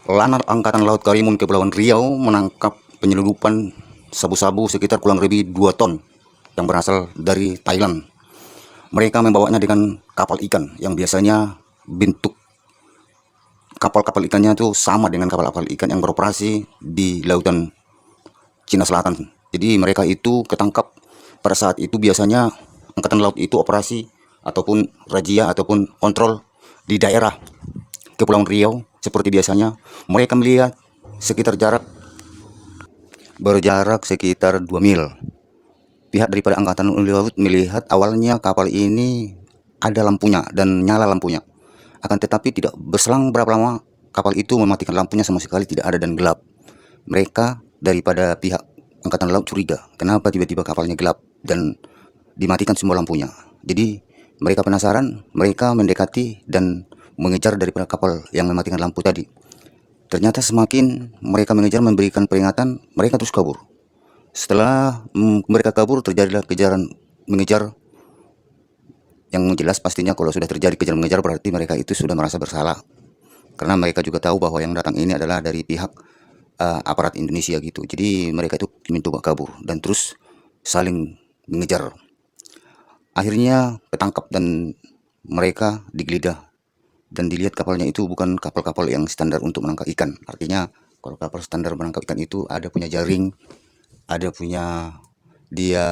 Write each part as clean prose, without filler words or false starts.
Lanar Angkatan Laut Karimun Kepulauan Riau menangkap penyelundupan sabu-sabu sekitar kurang lebih 2 ton yang berasal dari Thailand. Mereka membawanya dengan kapal ikan yang biasanya bentuk kapal-kapal ikannya itu sama dengan kapal-kapal ikan yang beroperasi di lautan Cina Selatan. Jadi mereka itu ketangkap pada saat itu biasanya Angkatan Laut itu operasi ataupun razia ataupun kontrol di daerah Kepulauan Riau seperti biasanya. Mereka melihat sekitar berjarak sekitar 2 mil. Pihak daripada Angkatan Laut melihat awalnya kapal ini ada lampunya dan nyala lampunya. Akan tetapi tidak berselang berapa lama kapal itu mematikan lampunya sama sekali, tidak ada dan gelap. Mereka daripada pihak Angkatan Laut curiga, kenapa tiba-tiba kapalnya gelap dan dimatikan semua lampunya. Jadi mereka penasaran, mereka mendekati dan mengejar daripada kapal yang mematikan lampu tadi. Ternyata semakin mereka mengejar, memberikan peringatan, mereka terus kabur. Setelah mereka kabur, terjadilah kejaran mengejar. Yang jelas pastinya kalau sudah terjadi kejar mengejar berarti mereka itu sudah merasa bersalah, karena mereka juga tahu bahwa yang datang ini adalah dari pihak aparat Indonesia gitu. Jadi mereka itu mencoba kabur dan terus saling mengejar. Akhirnya ketangkap dan mereka digeledah dan dilihat kapalnya itu bukan kapal-kapal yang standar untuk menangkap ikan. Artinya kalau kapal standar menangkap ikan itu ada punya jaring, ada punya dia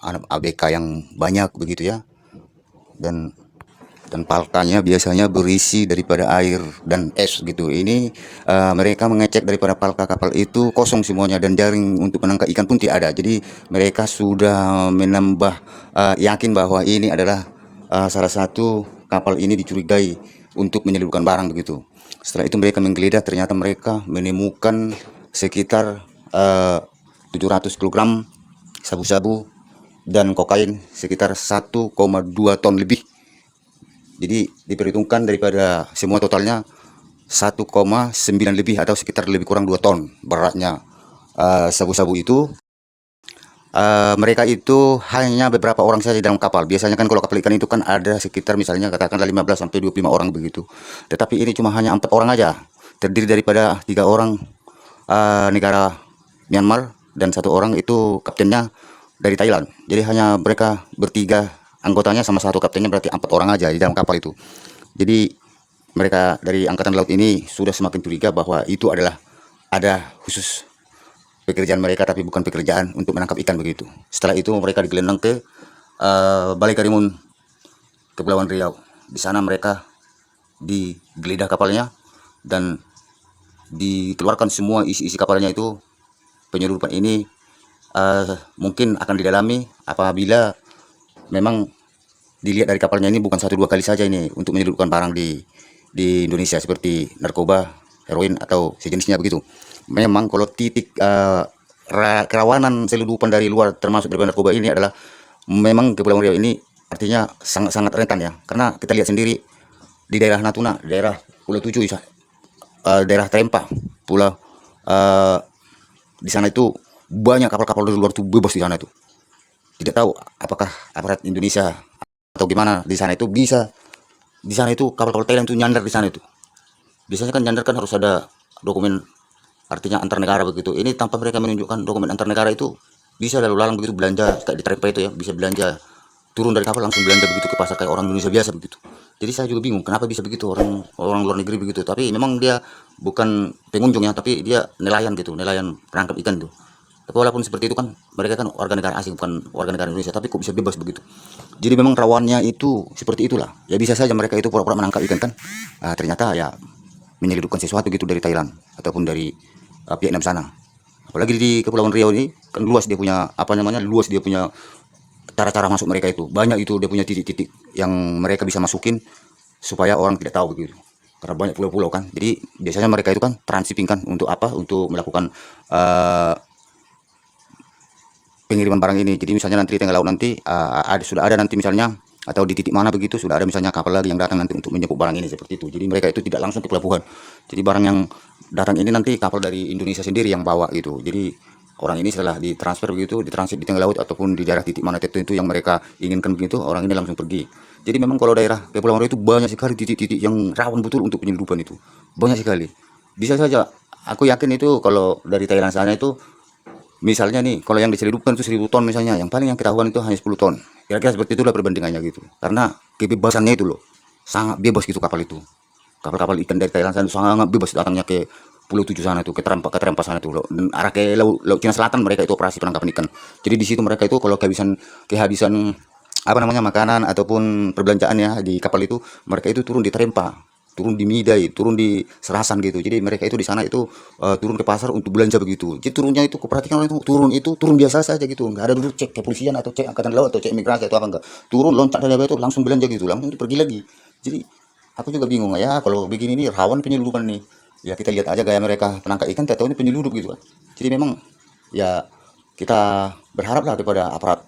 ABK yang banyak begitu ya, dan palkanya biasanya berisi daripada air dan es gitu. Ini mereka mengecek daripada palka kapal itu kosong semuanya dan jaring untuk menangkap ikan pun tidak ada. Jadi mereka sudah menambah yakin bahwa ini adalah salah satu kapal ini dicurigai untuk menyelundupkan barang begitu. Setelah itu mereka menggeledah, ternyata mereka menemukan sekitar 700 kg sabu-sabu dan kokain sekitar 1,2 ton lebih. Jadi diperhitungkan daripada semua totalnya 1,9 lebih atau sekitar lebih kurang 2 ton beratnya sabu-sabu itu. Mereka itu hanya beberapa orang saja di dalam kapal. Biasanya kan kalau kapal ikan itu kan ada sekitar misalnya katakanlah 15 sampai 25 orang begitu. Tetapi ini cuma hanya 4 orang aja. Terdiri daripada 3 orang negara Myanmar dan 1 orang itu kaptennya dari Thailand. Jadi hanya mereka bertiga anggotanya sama 1 kaptennya, berarti 4 orang aja di dalam kapal itu. Jadi mereka dari Angkatan Laut ini sudah semakin curiga bahwa itu adalah ada khusus pekerjaan mereka, tapi bukan pekerjaan untuk menangkap ikan begitu. Setelah itu mereka digelandang ke Balai Karimun Kepulauan Riau. Di sana mereka digeledah kapalnya dan dikeluarkan semua isi-isi kapalnya itu. Penyeludupan ini mungkin akan didalami apabila memang dilihat dari kapalnya ini bukan 1-2 kali saja ini untuk menyeludupkan barang di Indonesia seperti narkoba, heroin atau sejenisnya begitu. Memang kalau titik kerawanan selundupan dari luar termasuk dari narkoba ini adalah memang Kepulauan Riau ini artinya sangat-sangat rentan ya, karena kita lihat sendiri di daerah Natuna, daerah Pulau 7, daerah Trempa, Pulau di sana itu banyak kapal-kapal dari luar itu bebas di sana itu. Tidak tahu apakah aparat Indonesia atau gimana di sana itu bisa, di sana itu kapal-kapal Thailand itu nyandar di sana itu. Biasanya kan nyandar kan harus ada dokumen, artinya antar negara begitu. Ini tanpa mereka menunjukkan dokumen antar negara itu bisa lalu lalang begitu belanja kayak di Trempa itu ya, bisa belanja turun dari kapal langsung belanja begitu ke pasar kayak orang Indonesia biasa begitu. Jadi saya juga bingung kenapa bisa begitu orang luar negeri begitu. Tapi memang dia bukan pengunjung ya, tapi dia nelayan gitu, nelayan penangkap ikan tuh. Tapi walaupun seperti itu kan mereka kan warga negara asing bukan warga negara Indonesia, tapi kok bisa bebas begitu. Jadi memang rawannya itu seperti itulah. Ya bisa saja mereka itu pura-pura menangkap ikan kan. Ternyata ya menyelundupkan sesuatu gitu dari Thailand ataupun dari Vietnam sana. Apalagi di Kepulauan Riau ini kan luas, dia punya apa namanya, luas dia punya cara-cara masuk mereka itu. Banyak itu dia punya titik-titik yang mereka bisa masukin supaya orang tidak tahu begitu. Karena banyak pulau-pulau kan. Jadi biasanya mereka itu kan transshipping kan untuk apa? Untuk melakukan pengiriman barang ini. Jadi misalnya nanti di tengah laut nanti sudah ada nanti misalnya, atau di titik mana begitu sudah ada misalnya kapal lagi yang datang nanti untuk menjemput barang ini seperti itu. Jadi mereka itu tidak langsung ke pelabuhan. Jadi barang yang datang ini nanti kapal dari Indonesia sendiri yang bawa gitu. Jadi orang ini setelah ditransfer begitu, ditransit di tengah laut ataupun di daerah titik mana tertentu yang mereka inginkan begitu, orang ini langsung pergi. Jadi memang kalau daerah Kepulauan Riau itu banyak sekali titik-titik yang rawan betul untuk penyeludupan itu. Banyak sekali. bisa saja. Aku yakin itu kalau dari Thailand sana itu, misalnya nih, kalau yang diselundupkan itu 1000 ton misalnya, yang paling yang ketahuan itu hanya 10 ton. Kira-kira seperti itulah perbandingannya gitu. Karena kebebasannya itu loh, sangat bebas gitu kapal itu. Kapal-kapal ikan dari Thailand sana sangat bebas datangnya ke Pulau Tujuh sana tuh, ke Terempa sana tuh, dan arah ke laut Cina Selatan mereka itu operasi penangkapan ikan. Jadi di situ mereka itu kalau kehabisan apa namanya makanan ataupun perbelanjaan ya di kapal itu, mereka itu turun di Terempa, turun di Midai, turun di Serasan gitu. Jadi mereka itu di sana itu turun ke pasar untuk belanja begitu. Jadi turunnya itu kuperhatikan orang itu turun biasa saja gitu, nggak ada duduk cek kepolisian atau cek angkatan laut atau cek imigrasi atau apa, enggak. Turun loncat dari bawah itu langsung belanja gitu, langsung pergi lagi. Jadi aku juga bingung ya, kalau begini nih rawan penyelundupan nih. Ya kita lihat aja gaya mereka penangkap ikan, tak tahu ini penyelundup gitu kan. Jadi memang ya kita berharaplah kepada aparat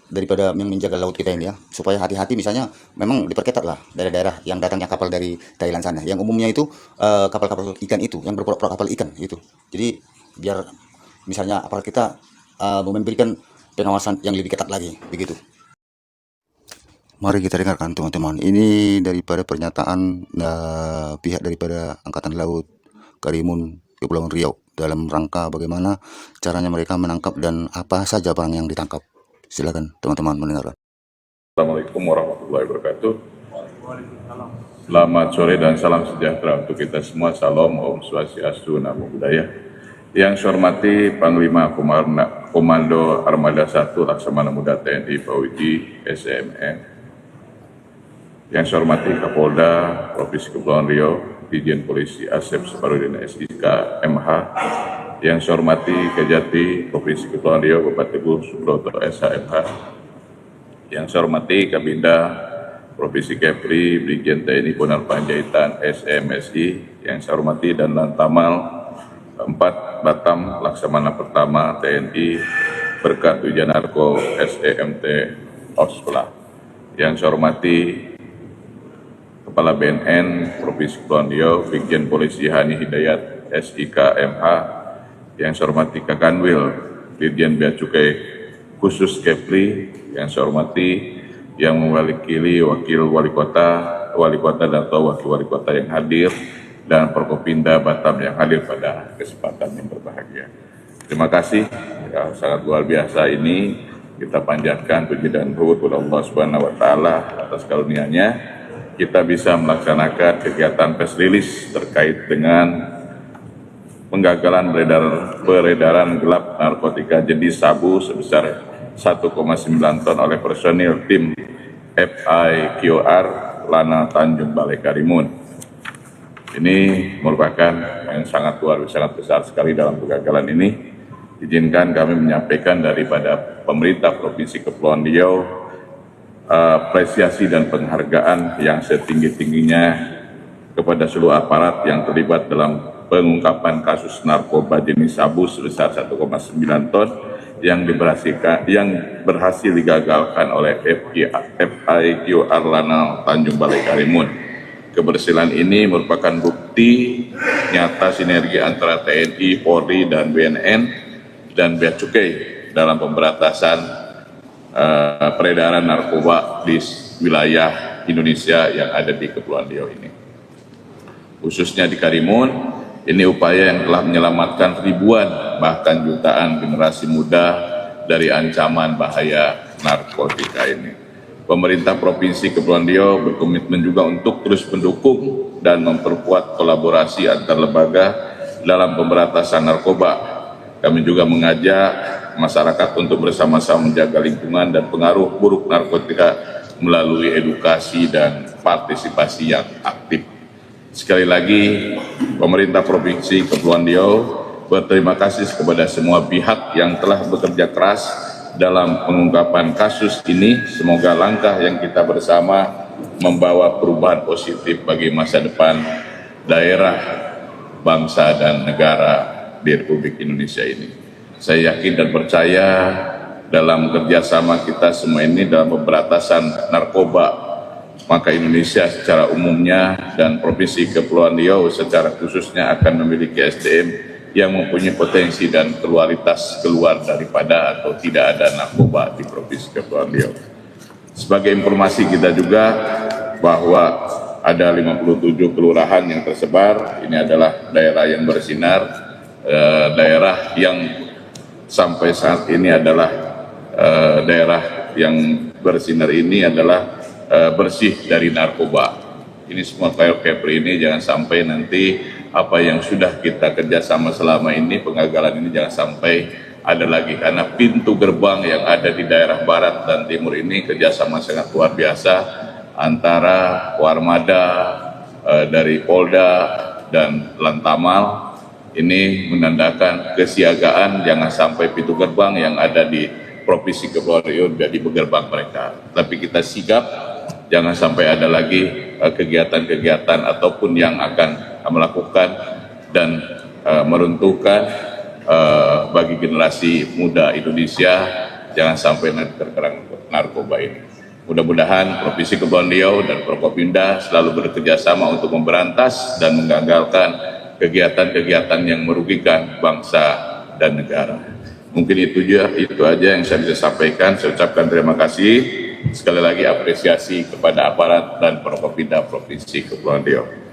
daripada yang menjaga laut kita ini ya, supaya hati-hati. Misalnya memang diperketat lah daerah-daerah yang datangnya kapal dari Thailand sana, yang umumnya itu kapal-kapal ikan itu yang berpura-pura kapal ikan itu. Jadi biar misalnya aparat kita memberikan pengawasan yang lebih ketat lagi begitu. Mari kita dengarkan teman-teman, ini daripada pernyataan pihak daripada Angkatan Laut Karimun Kepulauan Riau dalam rangka bagaimana caranya mereka menangkap dan apa saja barang yang ditangkap. Silakan teman-teman mendengarkan. Assalamualaikum warahmatullahi wabarakatuh. Selamat sore dan salam sejahtera untuk kita semua. Salam, Om Swastiastu, Namo Buddhaya. Yang saya hormati Panglima Komando Armada 1 Laksamana Muda TNI Pawiji SMM. Yang saya hormati Kapolda Provinsi Kepulauan Riau, Dirjen Polisi Asep Sabarudin SIK MH. Yang saya hormati Kejati Provinsi Kepulauan Riau Bapak Teguh Subroto SHMH. Yang saya hormati Kabinda Provinsi Kepri Brigjen TNI Ponar Panjaitan SMSI. Yang saya hormati dan Lantamal 4 Batam Laksamana Pertama TNI Berkat Wijanarko SEMT Osla. Yang saya hormati Kepala BNN Provinsi Kepulauan Riau Brigjen Polisi Hani Hidayat SIK MH. Yang saya hormati Kakanwil Dirjen Bea Cukai Khusus Kepri. Yang saya hormati yang mewakili wakil wali kota dan atau wakil wali kota yang hadir, dan Forkopimda Batam yang hadir pada kesempatan yang berbahagia. Terima kasih, ya, sangat luar biasa ini kita panjatkan puji dan syukur kepada Allah Subhanahu wa taala atas karunia-Nya kita bisa melaksanakan kegiatan press release terkait dengan penggagalan peredaran gelap narkotika jenis sabu sebesar 1,9 ton oleh personil tim FIQR Lana Tanjung Balai Karimun. Ini merupakan yang sangat besar sekali dalam kegagalan ini. Izinkan kami menyampaikan daripada pemerintah Provinsi Kepulauan Riau apresiasi dan penghargaan yang setinggi-tingginya kepada seluruh aparat yang terlibat dalam pengungkapan kasus narkoba jenis sabu sebesar 1,9 ton yang berhasil digagalkan oleh FIQR Lana Tanjung Balai Karimun. Keberhasilan ini merupakan bukti nyata sinergi antara TNI, Polri, dan BNN dan Bea Cukai dalam pemberantasan peredaran narkoba di wilayah Indonesia yang ada di Kepulauan Riau ini. Khususnya di Karimun, ini upaya yang telah menyelamatkan ribuan bahkan jutaan generasi muda dari ancaman bahaya narkotika ini. Pemerintah Provinsi Kepulauan Riau berkomitmen juga untuk terus mendukung dan memperkuat kolaborasi antar lembaga dalam pemberantasan narkoba. Kami juga mengajak masyarakat untuk bersama-sama menjaga lingkungan dan pengaruh buruk narkotika melalui edukasi dan partisipasi yang aktif. Sekali lagi, pemerintah Provinsi Kepulauan Riau berterima kasih kepada semua pihak yang telah bekerja keras dalam pengungkapan kasus ini. Semoga langkah yang kita bersama membawa perubahan positif bagi masa depan daerah, bangsa, dan negara di Republik Indonesia ini. Saya yakin dan percaya dalam kerjasama kita semua ini dalam pemberantasan narkoba, maka Indonesia secara umumnya dan Provinsi Kepulauan Riau secara khususnya akan memiliki SDM yang mempunyai potensi dan kualitas keluar daripada atau tidak ada narkoba di Provinsi Kepulauan Riau. Sebagai informasi kita juga bahwa ada 57 kelurahan yang tersebar. Ini adalah daerah yang bersinar, daerah yang sampai saat ini adalah daerah yang bersinar ini adalah bersih dari narkoba. Ini semua Kepri ini jangan sampai nanti apa yang sudah kita kerjasama selama ini, pengagalan ini jangan sampai ada lagi, karena pintu gerbang yang ada di daerah barat dan timur ini kerjasama sangat luar biasa antara Warmada, dari Polda dan Lantamal. Ini menandakan kesiagaan jangan sampai pintu gerbang yang ada di Provinsi Kepulauan Riau jadi gerbang mereka. Tapi kita sigap jangan sampai ada lagi kegiatan-kegiatan ataupun yang akan melakukan dan meruntuhkan bagi generasi muda Indonesia, jangan sampai nanti terkerang narkoba ini. Mudah-mudahan Provinsi Kepulauan Riau dan Prokopimda selalu bekerja sama untuk memberantas dan menggagalkan kegiatan-kegiatan yang merugikan bangsa dan negara. Mungkin itu aja yang saya bisa sampaikan. Saya ucapkan terima kasih. Sekali lagi apresiasi kepada aparat dan Prokopimda Provinsi Kepulauan Riau.